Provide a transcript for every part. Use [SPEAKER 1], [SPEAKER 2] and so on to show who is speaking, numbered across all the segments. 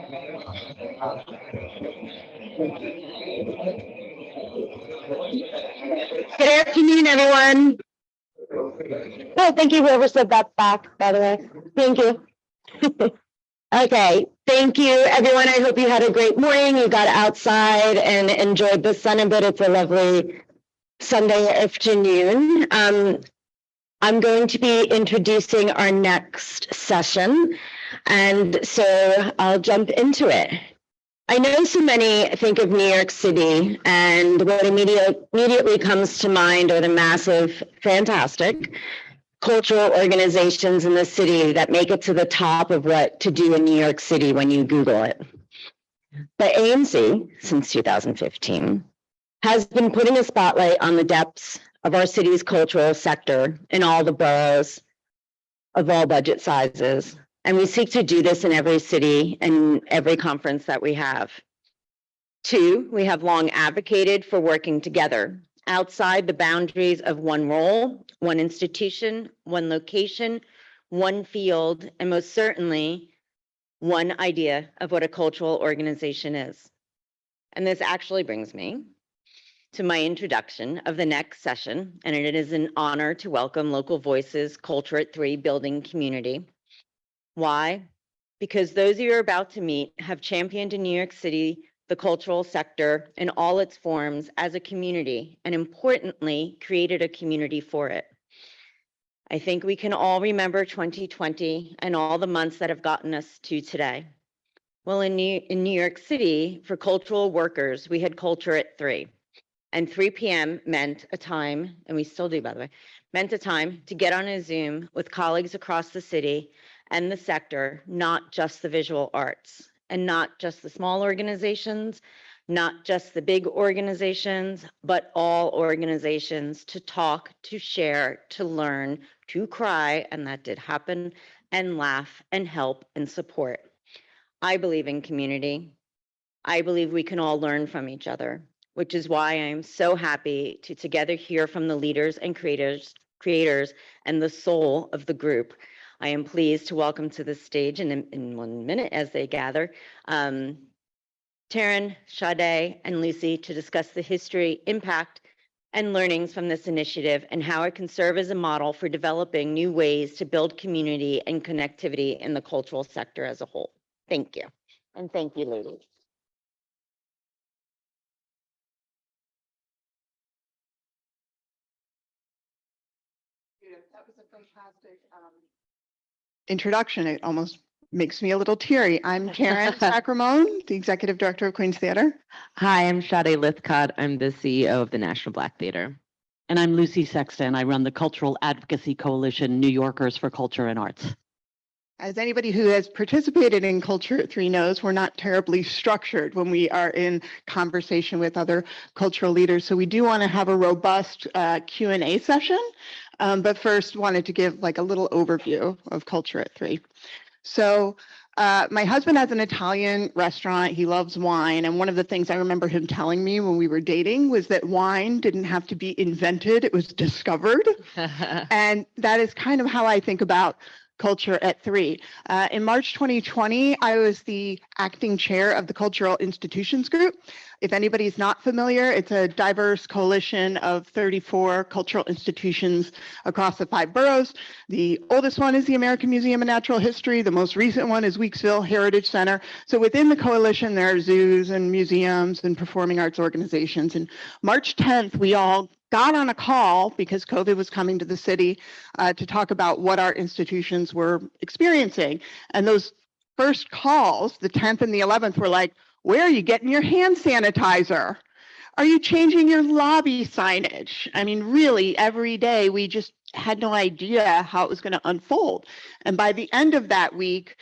[SPEAKER 1] Good afternoon, everyone. Oh, thank you, whoever said that back, by the way. Thank you. Okay, thank you, everyone. I hope you had a great morning. You got outside and enjoyed the sun a bit. It's a lovely Sunday afternoon. I'm going to be introducing our next session, and so I'll jump into it. I know so many think of New York City, and what immediately comes to mind are the massive, fantastic cultural organizations in the city that make it to the top of what to do in New York City when you Google it. But AMC, since 2015, has been putting a spotlight on the depths of our city's cultural sector in all the boroughs of all budget sizes. And we seek to do this in every city and every conference that we have. Two, we have long advocated for working together outside the boundaries of one role, one institution, one location, one field, and most certainly one idea of what a cultural organization is. And this actually brings me to my introduction of the next session, and it is an honor to welcome Local Voices Culture at 3 building community. Why? Because those you're about to meet have championed in New York City the cultural sector in all its forms as a community, and importantly, created a community for it. I think we can all remember 2020 and all the months that have gotten us to today. Well, in New York City, for cultural workers, we had Culture at 3. And 3 p.m. meant a time, and we still do, by the way, meant a time to get on a Zoom with colleagues across the city and the sector, not just the visual arts, and not just the small organizations, not just the big organizations, but all organizations to talk, to share, to learn, to cry, and that did happen, and laugh and help and support. I believe in community. I believe we can all learn from each other, which is why I am so happy to together hear from the leaders and creators and the soul of the group. I am pleased to welcome to the stage in 1 minute as they gather, Taryn, Sade, and Lucy to discuss the history, impact, and learnings from this initiative and how it can serve as a model for developing new ways to build community and connectivity in the cultural sector as a whole. Thank you. And thank you, ladies.
[SPEAKER 2] That was a fantastic introduction. It almost makes me a little teary. I'm Taryn Sacramone, the Executive Director of Queens Theater.
[SPEAKER 3] Hi, I'm Sade Lythcott. I'm the CEO of the National Black Theater. And I'm Lucy Sexton. I run the Cultural Advocacy Coalition, New Yorkers for Culture and Arts.
[SPEAKER 2] As anybody who has participated in Culture at 3 knows, we're not terribly structured when we are in conversation with other cultural leaders. So we do want to have a robust Q&A session. But first wanted to give like a little overview of Culture at 3. So my husband has an Italian restaurant. He loves wine. And one of the things I remember him telling me when we were dating was that wine didn't have to be invented. It was discovered. And that is kind of how I think about Culture at 3. In March 2020, I was the acting chair of the Cultural Institutions Group. If anybody's not familiar, it's a diverse coalition of 34 cultural institutions across the 5 boroughs. The oldest one is the American Museum of Natural History. The most recent one is Weeksville Heritage Center. So within the coalition, there are zoos and museums and performing arts organizations. And March 10th, we all got on a call because COVID was coming to the city to talk about what our institutions were experiencing. And those first calls, the 10th and the 11th, were like, where are you getting your hand sanitizer? Are you changing your lobby signage? I mean, really, every day we just had no idea how it was going to unfold. And by the end of that week,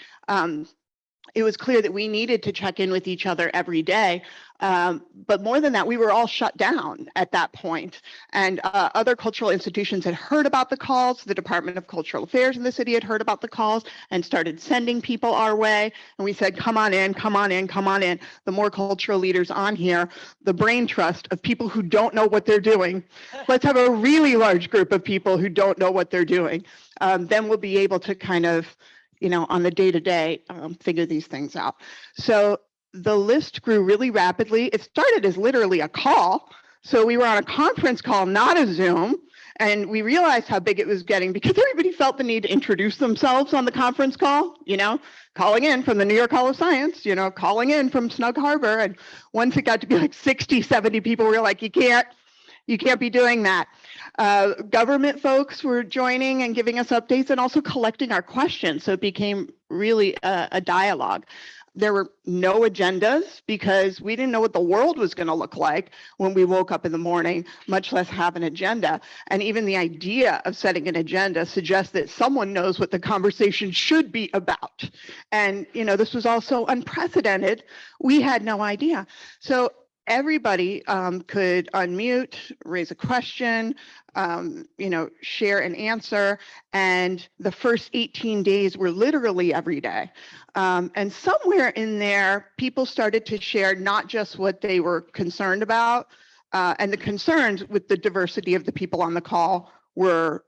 [SPEAKER 2] it was clear that we needed to check in with each other every day. But more than that, we were all shut down at that point. And other cultural institutions had heard about the calls. The Department of Cultural Affairs in the city had heard about the calls and started sending people our way. And we said, come on in, come on in, come on in. The more cultural leaders on here, the brain trust of people who don't know what they're doing. Let's have a really large group of people who don't know what they're doing. Then we'll be able to kind of on the day-to-day, figure these things out. So the list grew really rapidly. It started as literally a call. So we were on a conference call, not a Zoom. And we realized how big it was getting because everybody felt the need to introduce themselves on the conference call, calling in from the New York Hall of Science, calling in from Snug Harbor. And once it got to be like 60, 70 people, we were like, you can't be doing that. Government folks were joining and giving us updates and also collecting our questions. So it became really a dialogue. There were no agendas because we didn't know what the world was going to look like when we woke up in the morning, much less have an agenda. And even the idea of setting an agenda suggests that someone knows what the conversation should be about. And, this was also unprecedented. We had no idea. So everybody could unmute, raise a question, share an answer. And the first 18 days were literally every day. And somewhere in there, people started to share not just what they were concerned about, and the concerns with the diversity of the people on the call were,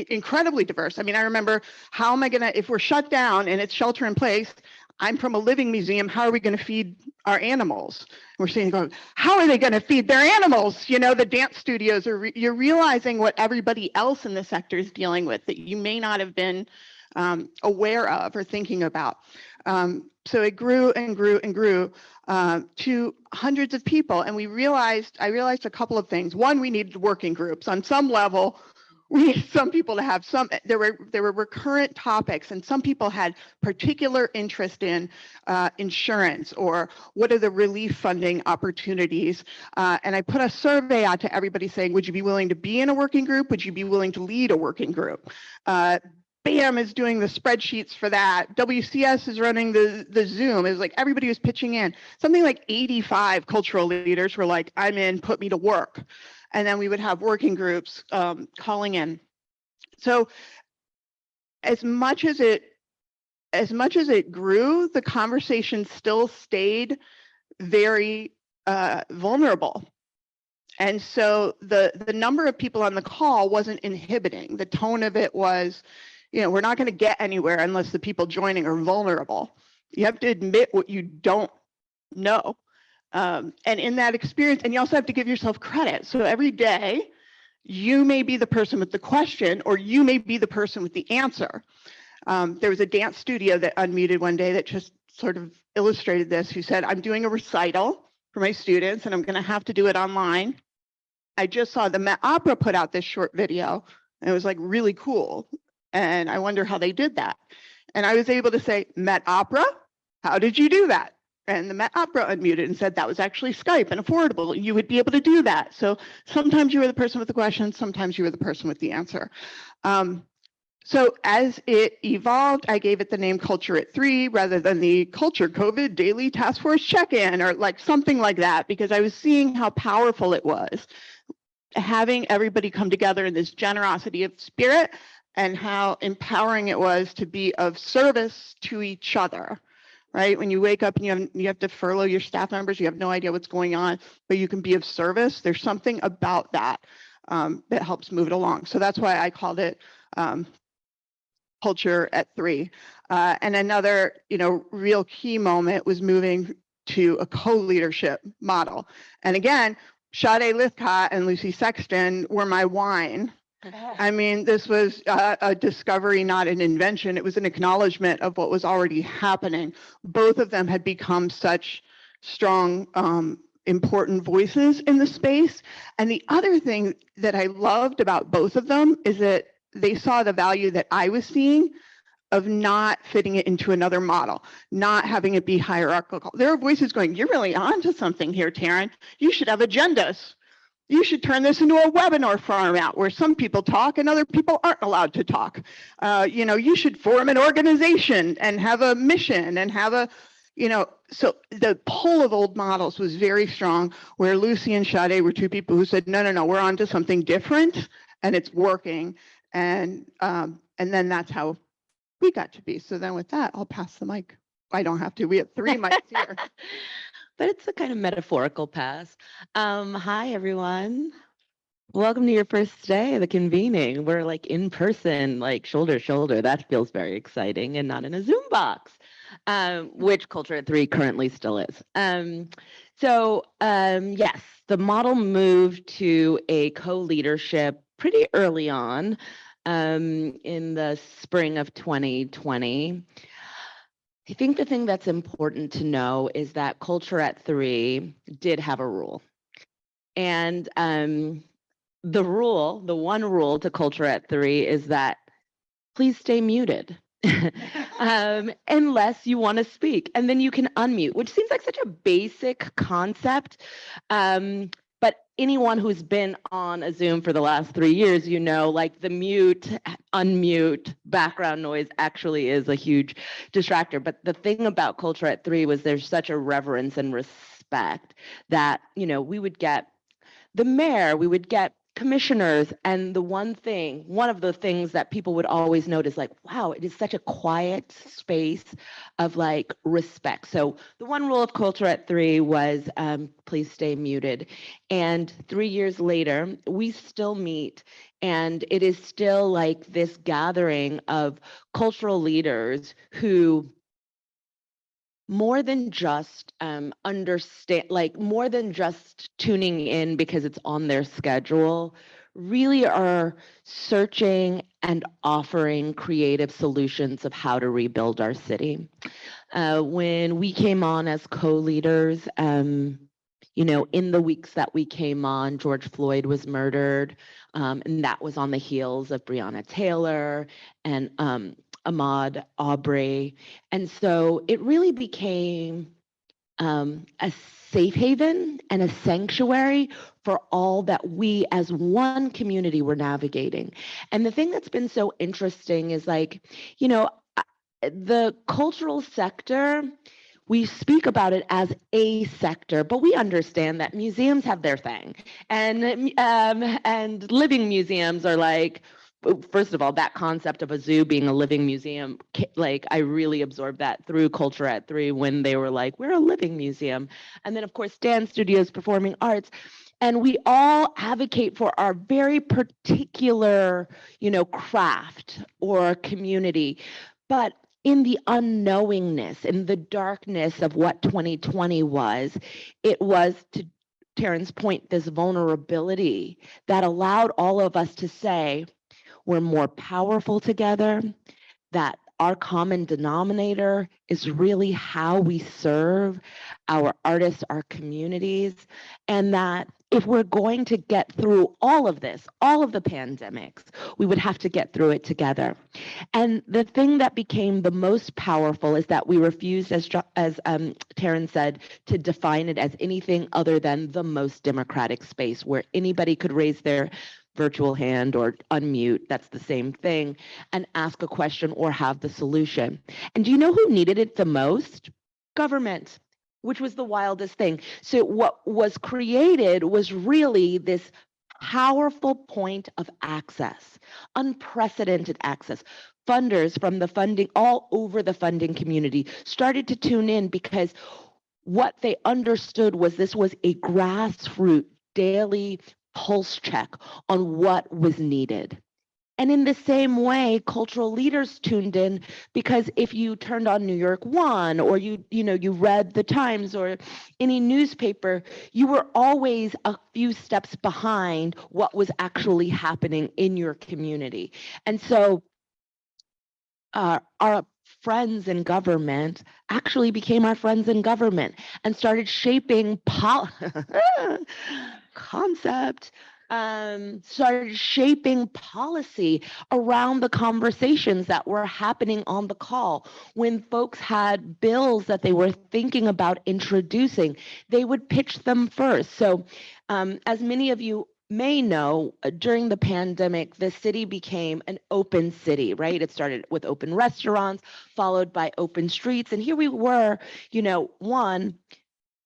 [SPEAKER 2] incredibly diverse. I mean, I remember, how am I going to, if we're shut down and it's shelter in place, I'm from a living museum, how are we going to feed our animals? We're saying, how are they going to feed their animals? The dance studios, you're realizing what everybody else in the sector is dealing with that you may not have been aware of or thinking about. So it grew and grew and grew to hundreds of people. And I realized a couple of things. One, we needed working groups. On some level, we need some people to have there were recurrent topics, and some people had particular interest in insurance or what are the relief funding opportunities. And I put a survey out to everybody saying, would you be willing to be in a working group? Would you be willing to lead a working group? BAM is doing the spreadsheets for that. WCS is running the Zoom. It was like everybody was pitching in. Something like 85 cultural leaders were like, I'm in, put me to work. And then we would have working groups calling in. So as much as it grew, the conversation still stayed very vulnerable. And so the number of people on the call wasn't inhibiting. The tone of it was, we're not going to get anywhere unless the people joining are vulnerable. You have to admit what you don't know. And in that experience, and you also have to give yourself credit. So every day, you may be the person with the question, or you may be the person with the answer. There was a dance studio that unmuted one day that just sort of illustrated this, who said, I'm doing a recital for my students, and I'm going to have to do it online. I just saw the Met Opera put out this short video, and it was like really cool. And I wonder how they did that. And I was able to say, Met Opera, how did you do that? And the Met Opera unmuted and said that was actually Skype and affordable. You would be able to do that. So sometimes you were the person with the question, sometimes you were the person with the answer. So as it evolved, I gave it the name Culture at 3 rather than the Culture COVID Daily Task Force Check-in or like something like that, because I was seeing how powerful it was, having everybody come together in this generosity of spirit and how empowering it was to be of service to each other. Right? When you wake up and you have to furlough your staff members, you have no idea what's going on, but you can be of service. There's something about that that helps move it along. So that's why I called it Culture at 3. And another, real key moment was moving to a co-leadership model. And again, Sade, Lythcott, and Lucy Sexton were my wine. I mean, this was a discovery, not an invention. It was an acknowledgement of what was already happening. Both of them had become such strong, important voices in the space. And the other thing that I loved about both of them is that they saw the value that I was seeing of not fitting it into another model, not having it be hierarchical. There are voices going, you're really onto something here, Taryn. You should have agendas. You should turn this into a webinar format where some people talk and other people aren't allowed to talk. You should form an organization and have a mission and have a, so the pull of old models was very strong, where Lucy and Sade were two people who said, no, we're on to something different and it's working. And then that's how we got to be. So then with that, I'll pass the mic. I don't have to. We have 3 mics here.
[SPEAKER 3] But it's a kind of metaphorical pass. Hi, everyone. Welcome to your first day of the convening. We're like in person, like shoulder to shoulder. That feels very exciting and not in a Zoom box, which Culture at 3 currently still is. Yes, the model moved to a co-leadership pretty early on in the spring of 2020. I think the thing that's important to know is that Culture at 3 did have a rule. And the one rule to Culture at 3 is that please stay muted. Unless you want to speak, and then you can unmute, which seems like such a basic concept. But anyone who's been on a Zoom for the last 3 years, you know, like the mute, unmute, background noise actually is a huge distractor. But the thing about Culture at 3 was there's such a reverence and respect that, you know, we would get the mayor, we would get commissioners, and one of the things that people would always notice, like, wow, it is such a quiet space of like respect. So the one rule of Culture at 3 was please stay muted. And 3 years later, we still meet, and it is still like this gathering of cultural leaders who more than just understand, like more than just tuning in because it's on their schedule, really are searching and offering creative solutions of how to rebuild our city. When we came on as co-leaders, you know, in the weeks that we came on, George Floyd was murdered, and that was on the heels of Breonna Taylor and Ahmaud Arbery. And so it really became a safe haven and a sanctuary for all that we as one community were navigating. And the thing that's been so interesting is like, you know, the cultural sector, we speak about it as a sector, but we understand that museums have their thing, and living museums are like, first of all, that concept of a zoo being a living museum, like I really absorbed that through Culture at 3 when they were like, we're a living museum. And then of course, dance studios, performing arts, and we all advocate for our very particular, you know, craft or community. But in the unknowingness, in the darkness of what 2020 was, it was, to Taryn's point, this vulnerability that allowed all of us to say, we're more powerful together, that our common denominator is really how we serve our artists, our communities, and that if we're going to get through all of this, all of the pandemics, we would have to get through it together. And the thing that became the most powerful is that we refused, as Taryn said, to define it as anything other than the most democratic space where anybody could raise their virtual hand or unmute, that's the same thing, and ask a question or have the solution. And do you know who needed it the most? Government, which was the wildest thing. So what was created was really this powerful point of access, unprecedented access. Funders from the funding, all over the funding community, started to tune in because what they understood was this was a grassroots daily pulse check on what was needed. And in the same way, cultural leaders tuned in because if you turned on New York One or you read the Times or any newspaper, you were always a few steps behind what was actually happening in your community. And so our friends in government actually became our friends in government and started shaping concept, started shaping policy around the conversations that were happening on the call. When folks had bills that they were thinking about introducing, they would pitch them first. So as many of you may know, during the pandemic, the city became an open city, right? It started with open restaurants, followed by open streets. And here we were, you know,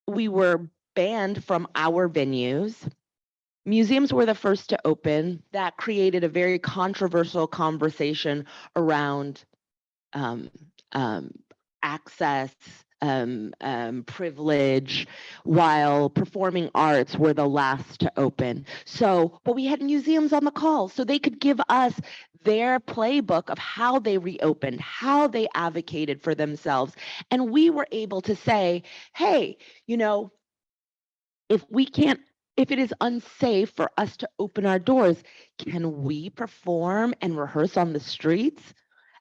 [SPEAKER 3] we were banned from our venues. Museums were the first to open. That created a very controversial conversation around access, privilege, while performing arts were the last to open. So, but we had museums on the call, so they could give us their playbook of how they reopened, how they advocated for themselves. And we were able to say, hey, you know, if it is unsafe for us to open our doors, can we perform and rehearse on the streets?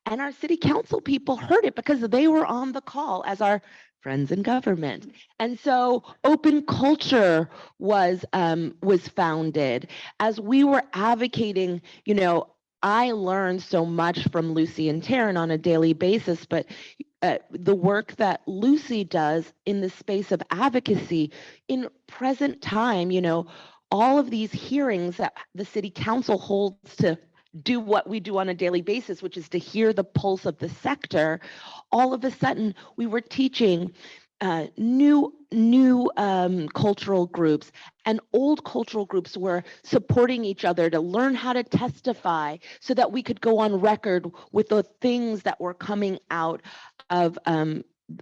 [SPEAKER 3] And our city council people heard it because they were on the call as our friends in government. And so open culture was founded. As we were advocating, you know, I learned so much from Lucy and Taryn on a daily basis, but the work that Lucy does in the space of advocacy in present time, you know, all of these hearings that the city council holds to do what we do on a daily basis, which is to hear the pulse of the sector, all of a sudden we were teaching new cultural groups, and old cultural groups were supporting each other to learn how to testify so that we could go on record with the things that were coming out of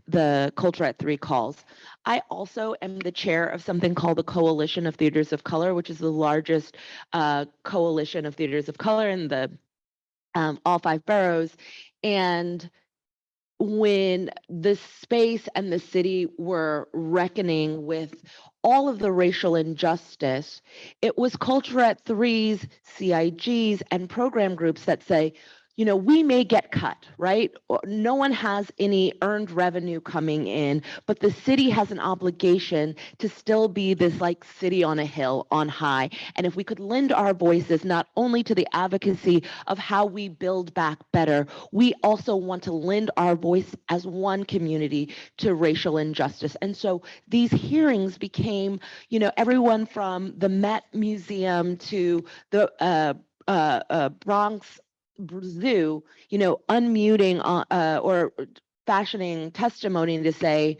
[SPEAKER 3] the Culture at Three calls. I also am the chair of something called the Coalition of Theaters of Color, which is the largest coalition of theaters of color in the all 5 boroughs. And when the space and the city were reckoning with all of the racial injustice, it was Culture at Three's, CIGs, and program groups that say, you know, we may get cut, right? No one has any earned revenue coming in, but the city has an obligation to still be this like city on a hill on high. And if we could lend our voices not only to the advocacy of how we build back better, we also want to lend our voice as one community to racial injustice. And so these hearings became, you know, everyone from the Met Museum to the Bronx Zoo, you know, unmuting or fashioning testimony to say,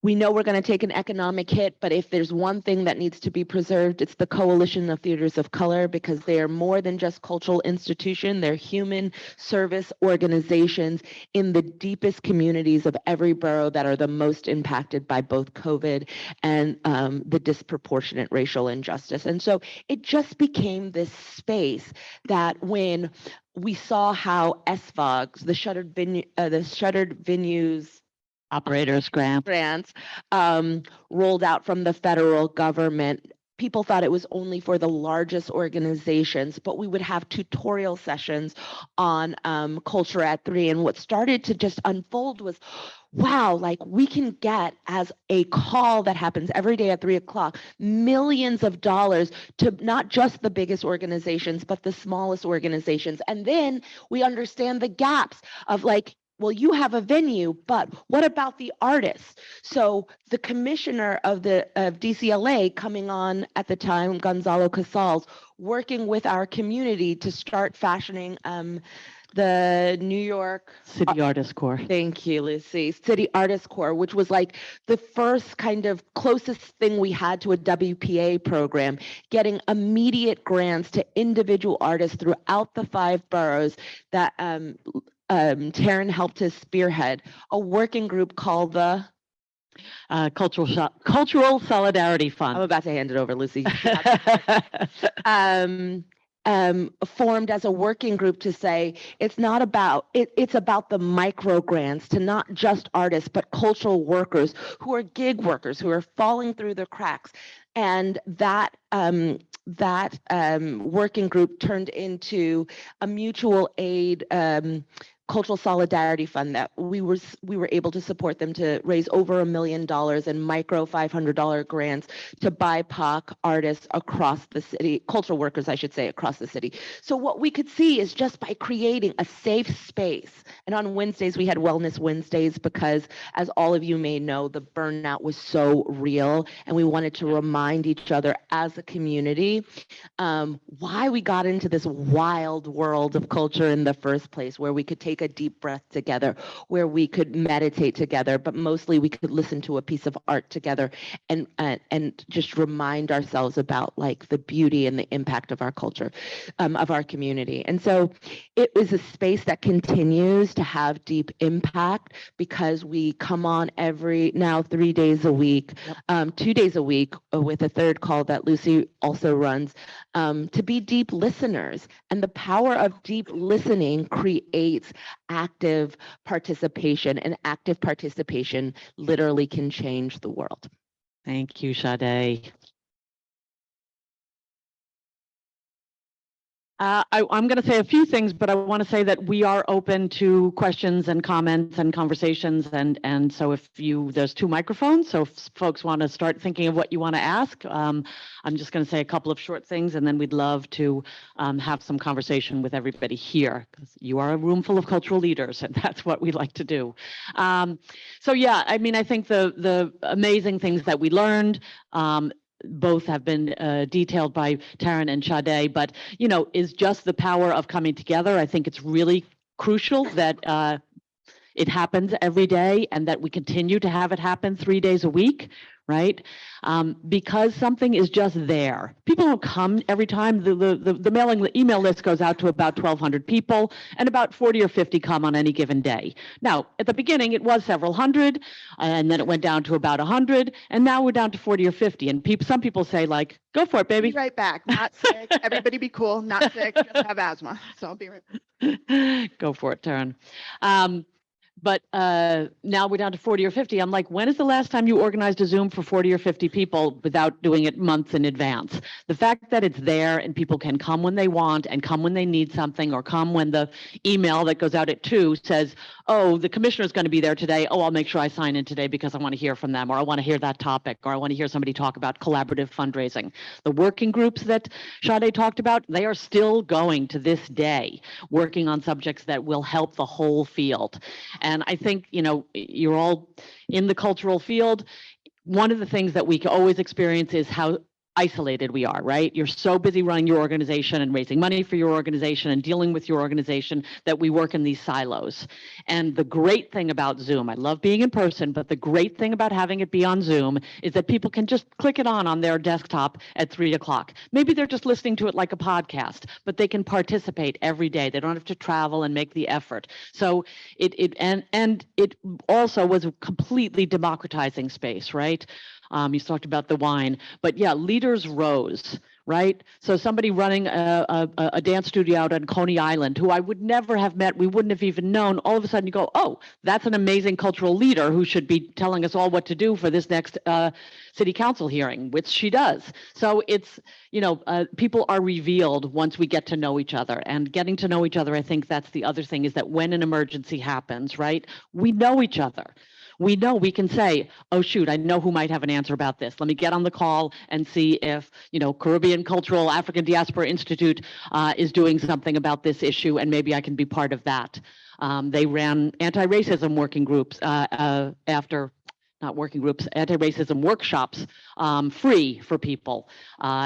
[SPEAKER 3] we know we're going to take an economic hit, but if there's one thing that needs to be preserved, it's the Coalition of Theaters of Color, because they are more than just cultural institution. They're human service organizations in the deepest communities of every borough that are the most impacted by both COVID and the disproportionate racial injustice. And so it just became this space that when we saw how SVOGs, the shuttered venues operators grants rolled out from the federal government, people thought it was only for the largest organizations, but we would have tutorial sessions on Culture at Three. And what started to just unfold was, wow, like we can get, as a call that happens every day at 3 o'clock, millions of dollars to not just the biggest organizations, but the smallest organizations. And then we understand the gaps of like, well, you have a venue, but what about the artists? So the commissioner of DCLA coming on at the time, Gonzalo Casals, working with our community to start fashioning the New York
[SPEAKER 4] City Artist Corps.
[SPEAKER 3] Thank you, Lucy. City Artist Corps, which was like the first kind of closest thing we had to a WPA program, getting immediate grants to individual artists throughout the 5 boroughs that Taryn helped to spearhead, a working group called the
[SPEAKER 4] Cultural Solidarity Fund.
[SPEAKER 3] I'm about to hand it over, Lucy. Formed as a working group to say it's not about it's about the micro grants to not just artists but cultural workers who are gig workers who are falling through the cracks. And that working group turned into a mutual aid cultural solidarity fund that we were able to support them to raise over $1 million in micro $500 grants to BIPOC artists across the city, cultural workers, I should say, across the city. So what we could see is just by creating a safe space, and on Wednesdays we had Wellness Wednesdays because, as all of you may know, the burnout was so real, and we wanted to remind each other as a community why we got into this wild world of culture in the first place, where we could take take a deep breath together, where we could meditate together, but mostly we could listen to a piece of art together and just remind ourselves about like the beauty and the impact of our culture, of our community. And so it was a space that continues to have deep impact because we come on now 3 days a week, 2 days a week with a third call that Lucy also runs, to be deep listeners. And the power of deep listening creates active participation, and active participation literally can change the world.
[SPEAKER 4] Thank you, Sade. I'm going to say a few things, but I want to say that we are open to questions and comments and conversations. And so there's 2 microphones. So if folks want to start thinking of what you want to ask, I'm just going to say a couple of short things, and then we'd love to have some conversation with everybody here, because you are a room full of cultural leaders, and that's what we like to do. So yeah, I mean, I think the amazing things that we learned, both have been detailed by Taryn and Sade, but is just the power of coming together. I think it's really crucial that it happens every day, and that we continue to have it happen 3 days a week, right? Because something is just there. People don't come every time. The email list goes out to about 1,200 people, and about 40 or 50 come on any given day. Now, at the beginning, it was several hundred, and then it went down to about 100, and now we're down to 40 or 50. And some people say, like, go for it, baby.
[SPEAKER 2] Be right back. Not sick. Everybody be cool. Not sick. Just have asthma. So I'll be right back.
[SPEAKER 4] Go for it, Taryn. But now we're down to 40 or 50. I'm like, when is the last time you organized a Zoom for 40 or 50 people without doing it months in advance? The fact that it's there and people can come when they want and come when they need something, or come when the email that goes out at 2 says, oh, the commissioner is going to be there today. Oh, I'll make sure I sign in today because I want to hear from them, or I want to hear that topic, or I want to hear somebody talk about collaborative fundraising. The working groups that Sade talked about, they are still going to this day, working on subjects that will help the whole field. And I think, you're all in the cultural field. One of the things that we can always experience is how isolated we are, right? You're so busy running your organization and raising money for your organization and dealing with your organization that we work in these silos. And the great thing about Zoom, I love being in person, but the great thing about having it be on Zoom is that people can just click it on their desktop at 3 o'clock. Maybe they're just listening to it like a podcast, but they can participate every day. They don't have to travel and make the effort. So it also was a completely democratizing space, right? You talked about the wine, but yeah, leaders rose, right? So somebody running a dance studio out on Coney Island, who I would never have met, we wouldn't have even known, all of a sudden you go, oh, that's an amazing cultural leader who should be telling us all what to do for this next city council hearing, which she does. So it's, people are revealed once we get to know each other, and getting to know each other. I think that's the other thing, is that when an emergency happens, right, we know each other. We know we can say, oh, shoot, I know who might have an answer about this. Let me get on the call and see if, Caribbean Cultural African Diaspora Institute is doing something about this issue, and maybe I can be part of that. They ran anti-racism working groups anti-racism workshops free for people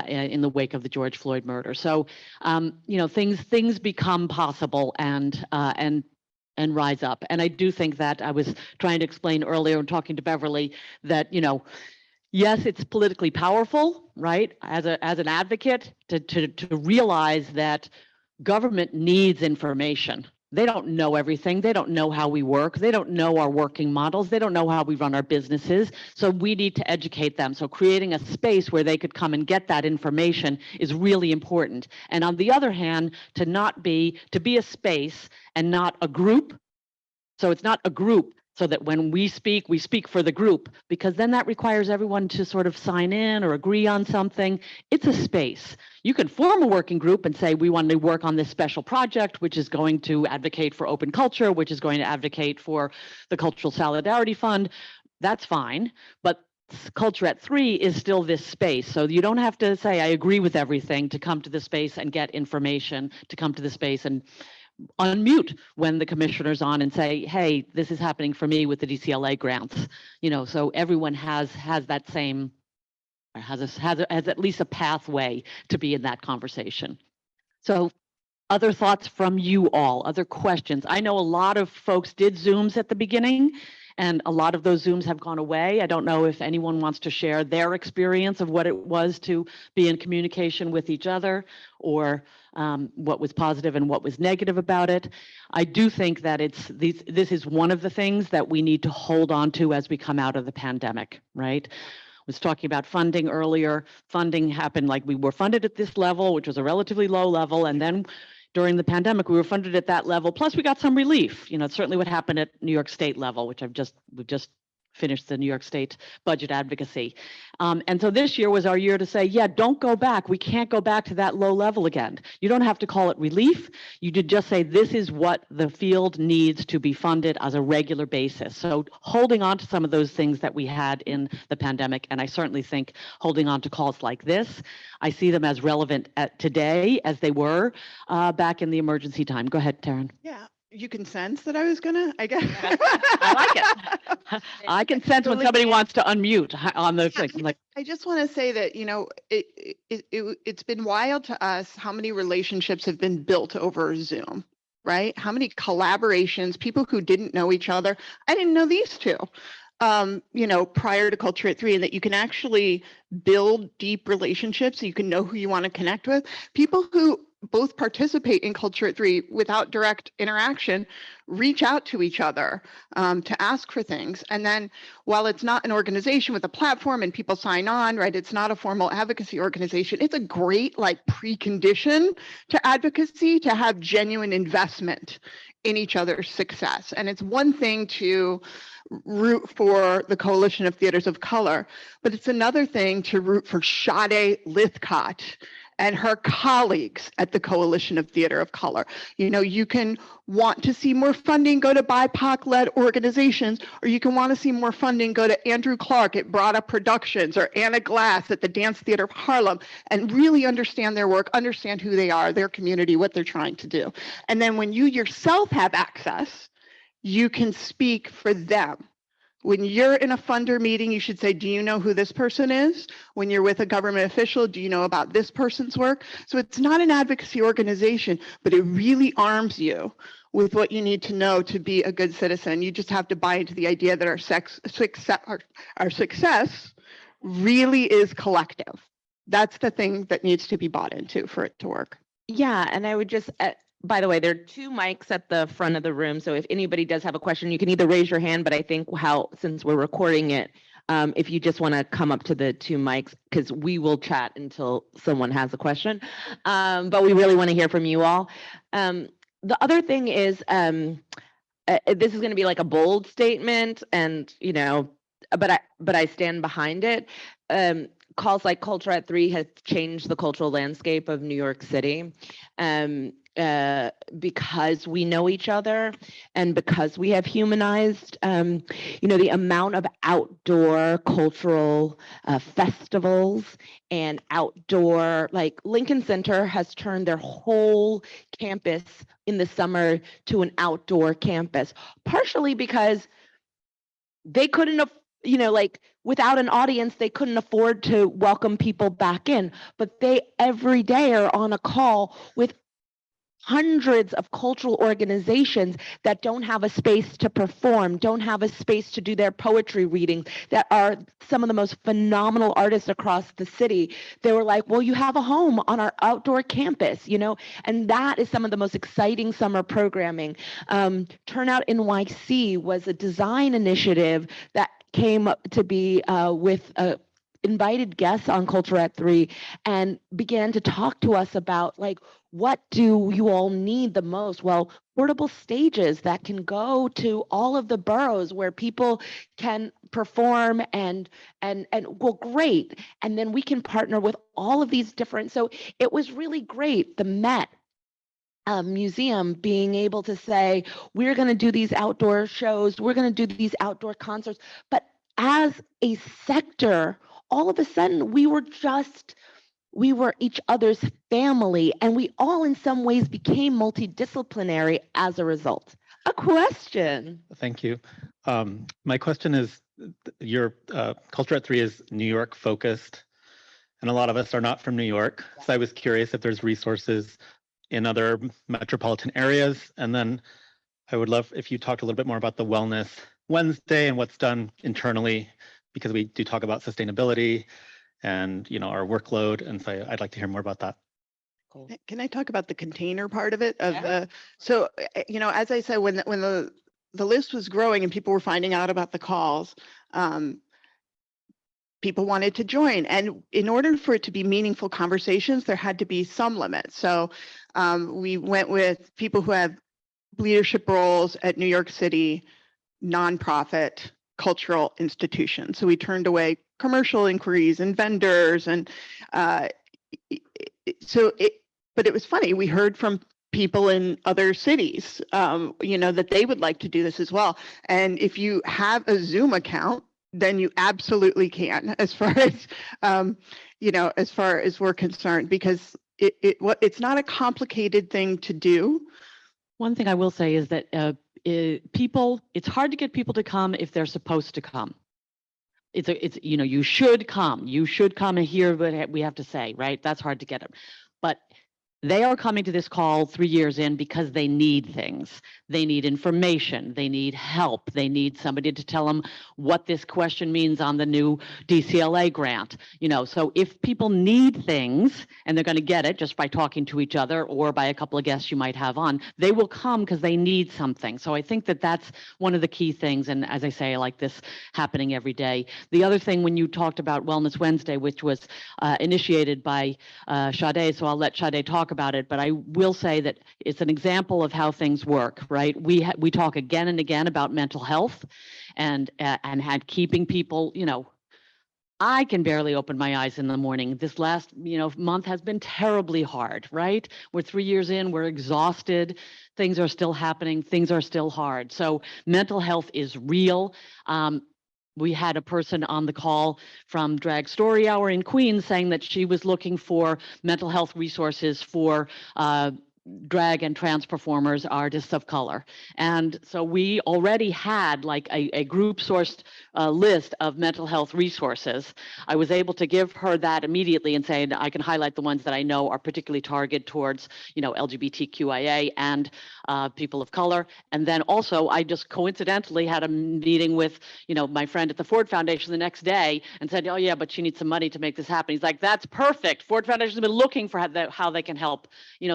[SPEAKER 4] in the wake of the George Floyd murder. So, things become possible and rise up. And I do think that I was trying to explain earlier and talking to Beverly that, yes, it's politically powerful, right? As an advocate to realize that government needs information. They don't know everything. They don't know how we work. They don't know our working models. They don't know how we run our businesses. So we need to educate them. So creating a space where they could come and get that information is really important. And on the other hand, to be a space and not a group. So it's not a group, so that when we speak for the group, because then that requires everyone to sort of sign in or agree on something. It's a space. You can form a working group and say, we want to work on this special project, which is going to advocate for open culture, which is going to advocate for the Cultural Solidarity Fund. That's fine. But Culture at 3 is still this space. So you don't have to say, I agree with everything to come to the space and get information, to come to the space and unmute when the commissioner's on and say, hey, this is happening for me with the DCLA grants. So everyone has that same, has at least a pathway to be in that conversation. So other thoughts from you all, other questions. I know a lot of folks did Zooms at the beginning, and a lot of those Zooms have gone away. I don't know if anyone wants to share their experience of what it was to be in communication with each other, or what was positive and what was negative about it. I do think that this is one of the things that we need to hold on to as we come out of the pandemic, right? Was talking about funding earlier. Funding happened, like we were funded at this level, which was a relatively low level, and then during the pandemic, we were funded at that level. Plus, we got some relief. You know, it's certainly what happened at New York State level, which we've just finished the New York State budget advocacy. And so this year was our year to say, yeah, don't go back. We can't go back to that low level again. You don't have to call it relief. You did just say, this is what the field needs to be funded as a regular basis. So holding on to some of those things that we had in the pandemic, and I certainly think holding on to calls like this, I see them as relevant today as they were back in the emergency time. Go ahead, Taryn.
[SPEAKER 2] Yeah, you can sense that I was gonna, I guess.
[SPEAKER 4] I like it. I can sense when somebody wants to unmute on the thing. Like,
[SPEAKER 2] I just want to say that, you know, it's been wild to us how many relationships have been built over Zoom, right? How many collaborations, people who didn't know each other. I didn't know these two, you know, prior to Culture at 3, and that you can actually build deep relationships. You can know who you want to connect with. People who both participate in Culture at 3 without direct interaction, reach out to each other to ask for things. And then while it's not an organization with a platform and people sign on, right, it's not a formal advocacy organization, it's a great like precondition to advocacy to have genuine investment in each other's success. And it's one thing to root for the Coalition of Theaters of Color, but it's another thing to root for Sade Lythcott and her colleagues at the Coalition of Theater of Color. You know, you can want to see more funding go to BIPOC-led organizations, or you can want to see more funding go to Andrew Clark at Broad Up Productions or Anna Glass at the Dance Theater of Harlem, and really understand their work, understand who they are, their community, what they're trying to do. And then when you yourself have access, you can speak for them. When you're in a funder meeting, you should say, do you know who this person is? When you're with a government official, do you know about this person's work? So it's not an advocacy organization, but it really arms you with what you need to know to be a good citizen. You just have to buy into the idea that our success really is collective. That's the thing that needs to be bought into for it to work.
[SPEAKER 3] Yeah, and I would just, by the way, there are 2 mics at the front of the room. So if anybody does have a question, you can either raise your hand, but I think since we're recording it, if you just want to come up to the 2 mics, because we will chat until someone has a question. But we really want to hear from you all. The other thing is, this is going to be like a bold statement, and, you know, but I stand behind it. Calls like Culture at 3 has changed the cultural landscape of New York City. Because we know each other and because we have humanized, you know, the amount of outdoor cultural festivals and outdoor, like Lincoln Center has turned their whole campus in the summer to an outdoor campus, partially because they couldn't, you know, like without an audience, they couldn't afford to welcome people back in, but they every day are on a call with hundreds of cultural organizations that don't have a space to perform, don't have a space to do their poetry readings, that are some of the most phenomenal artists across the city. They were like, well, you have a home on our outdoor campus, you know, and that is some of the most exciting summer programming. Turnout NYC was a design initiative that came to be with invited guests on Culture at 3 and began to talk to us about, like, what do you all need the most? Well, portable stages that can go to all of the boroughs where people can perform and well, great. And then we can partner with all of these different, so it was really great. The Met museum being able to say, we're going to do these outdoor shows, we're going to do these outdoor concerts, but as a sector, all of a sudden we were each other's family, and we all in some ways became multidisciplinary as a result. A question.
[SPEAKER 5] Thank you. My question is, your Culture at 3 is New York focused, and a lot of us are not from New York. So I was curious if there's resources in other metropolitan areas? And then I would love if you talked a little bit more about the Wellness Wednesday and what's done internally, because we do talk about sustainability and our workload. And so I'd like to hear more about that.
[SPEAKER 3] Cool.
[SPEAKER 2] Can I talk about the container part of it?
[SPEAKER 3] Yeah.
[SPEAKER 2] So as I said, when the list was growing and people were finding out about the calls, people wanted to join. And in order for it to be meaningful conversations, there had to be some limit. So we went with people who have leadership roles at New York City, nonprofit, cultural institutions. So we turned away commercial inquiries and vendors. And but it was funny. We heard from people in other cities, that they would like to do this as well. And if you have a Zoom account, then you absolutely can, as far as as far as we're concerned, because it's not a complicated thing to do.
[SPEAKER 4] One thing I will say is that it's hard to get people to come if they're supposed to come. You should come. You should come and hear what we have to say, right? That's hard to get them. But they are coming to this call 3 years in because they need things. They need information. They need help. They need somebody to tell them what this question means on the new DCLA grant. So if people need things and they're going to get it just by talking to each other or by a couple of guests you might have on, they will come because they need something. So I think that that's one of the key things. And as I say, I like this happening every day. The other thing, when you talked about Wellness Wednesday, which was initiated by Sade, so I'll let Sade talk about it, but I will say that it's an example of how things work, right? We talk again and again about mental health and had keeping people, I can barely open my eyes in the morning. This last, month has been terribly hard, right? We're 3 years in, we're exhausted. Things are still happening. Things are still hard. So mental health is real. We had a person on the call from Drag Story Hour in Queens saying that she was looking for mental health resources for drag and trans performers, artists of color. And so we already had like a group sourced list of mental health resources. I was able to give her that immediately and say, I can highlight the ones that I know are particularly targeted towards, LGBTQIA and people of color. And then also I just coincidentally had a meeting with, my friend at the Ford Foundation the next day and said, oh yeah, but she needs some money to make this happen. He's like, that's perfect. Ford Foundation's been looking for how they can help,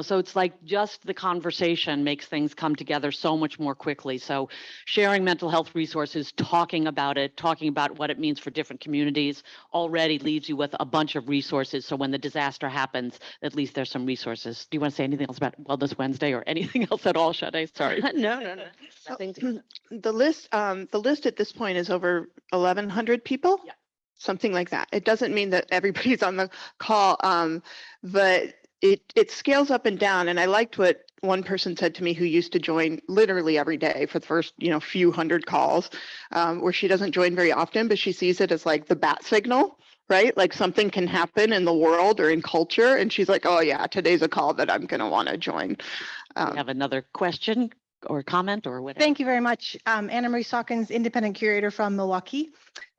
[SPEAKER 4] so it's like just the conversation makes things come together so much more quickly. So sharing mental health resources, talking about it, talking about what it means for different communities already leaves you with a bunch of resources. So when the disaster happens, at least there's some resources. Do you want to say anything else about Wellness Wednesday or anything else at all, Sade? Sorry.
[SPEAKER 3] No. Nothing to...
[SPEAKER 2] The list at this point is over 1,100 people.
[SPEAKER 3] Yeah.
[SPEAKER 2] Something like that. It doesn't mean that everybody's on the call, but it scales up and down. And I liked what one person said to me who used to join literally every day for the first few hundred calls, where she doesn't join very often, but she sees it as like the bat signal, right? Like something can happen in the world or in culture, and she's like, oh yeah, today's a call that I'm going to want to join.
[SPEAKER 4] We have another question or comment or whatever.
[SPEAKER 6] Thank you very much. Anna Marie Sawkins, independent curator from Milwaukee.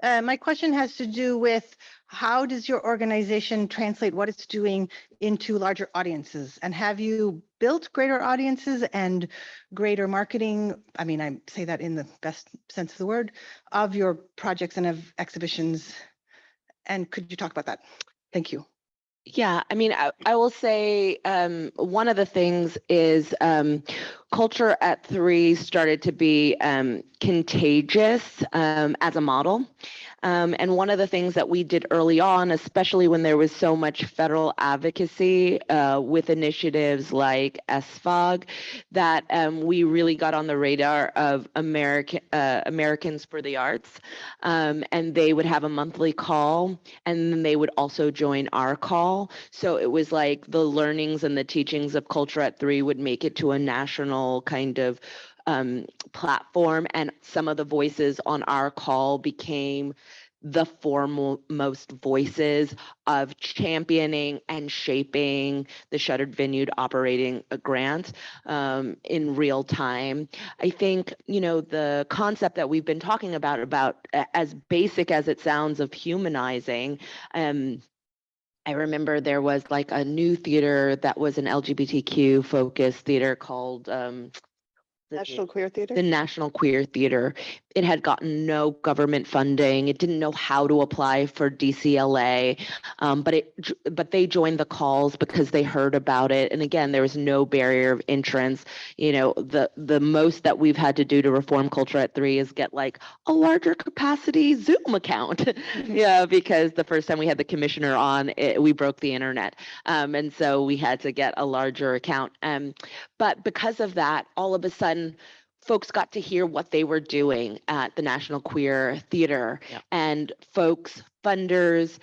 [SPEAKER 6] My question has to do with how does your organization translate what it's doing into larger audiences? And have you built greater audiences and greater marketing? I mean, I say that in the best sense of the word, of your projects and of exhibitions. And could you talk about that? Thank you.
[SPEAKER 3] Yeah, I mean, I will say one of the things is Culture at 3 started to be contagious as a model. And one of the things that we did early on, especially when there was so much federal advocacy with initiatives like SFOG, that we really got on the radar of Americans for the Arts. And they would have a monthly call, and then they would also join our call. So it was like the learnings and the teachings of Culture at 3 would make it to a national kind of platform, and some of the voices on our call became the foremost voices of championing and shaping the Shuttered Venue operating a grant in real time. I think, the concept that we've been talking about as basic as it sounds of humanizing, I remember there was like a new theater that was an LGBTQ focused theater called
[SPEAKER 2] National Queer Theater?
[SPEAKER 3] the National Queer Theater. It had gotten no government funding. It didn't know how to apply for DCLA, but they joined the calls because they heard about it. And again, there was no barrier of entrance. You know, the most that we've had to do to reform culture at 3 is get like a larger capacity Zoom account. Yeah, because the first time we had the commissioner on, we broke the internet, and so we had to get a larger account. But because of that, all of a sudden, folks got to hear what they were doing at the National Queer Theater.
[SPEAKER 4] Yeah.
[SPEAKER 3] And folks, funders,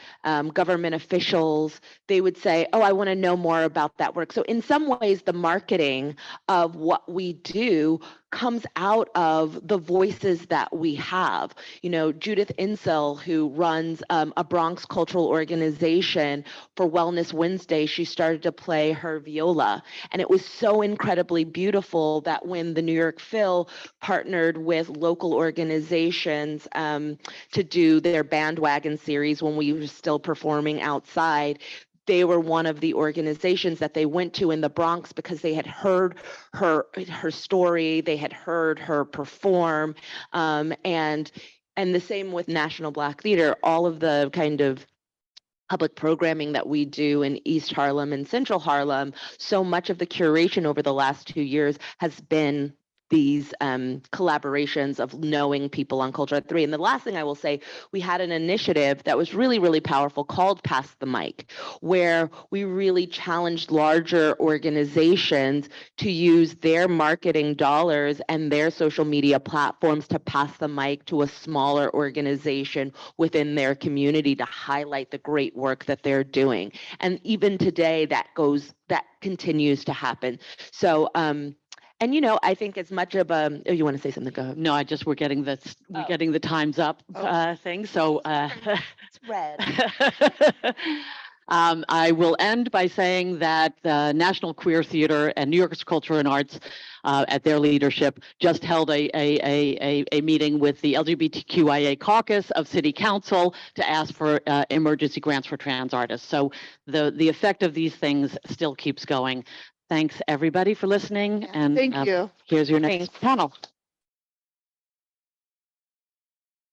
[SPEAKER 3] government officials, they would say, oh, I want to know more about that work. So in some ways, the marketing of what we do comes out of the voices that we have. You know, Judith Insel, who runs a Bronx cultural organization, for Wellness Wednesday, she started to play her viola. And it was so incredibly beautiful that when the New York Phil partnered with local organizations to do their bandwagon series when we were still performing outside, they were one of the organizations that they went to in the Bronx because they had heard her story, they had heard her perform, and the same with National Black Theater. All of the kind of public programming that we do in East Harlem and Central Harlem, so much of the curation over the last 2 years has been these collaborations of knowing people on Culture at 3. And the last thing I will say, we had an initiative that was really, really powerful called Pass the Mic, where we really challenged larger organizations to use their marketing dollars and their social media platforms to pass the mic to a smaller organization within their community to highlight the great work that they're doing. And even today, that continues to happen. So, and you know, I think as much of a, oh, you want to say something? Go ahead.
[SPEAKER 4] No, we're getting the times up thing. So
[SPEAKER 3] It's red.
[SPEAKER 4] I will end by saying that the National Queer Theater and New York's Culture and Arts, at their leadership, just held a meeting with the LGBTQIA caucus of City Council to ask for emergency grants for trans artists. So the effect of these things still keeps going. Thanks everybody for listening. And
[SPEAKER 2] Thank you.
[SPEAKER 4] here's your next panel.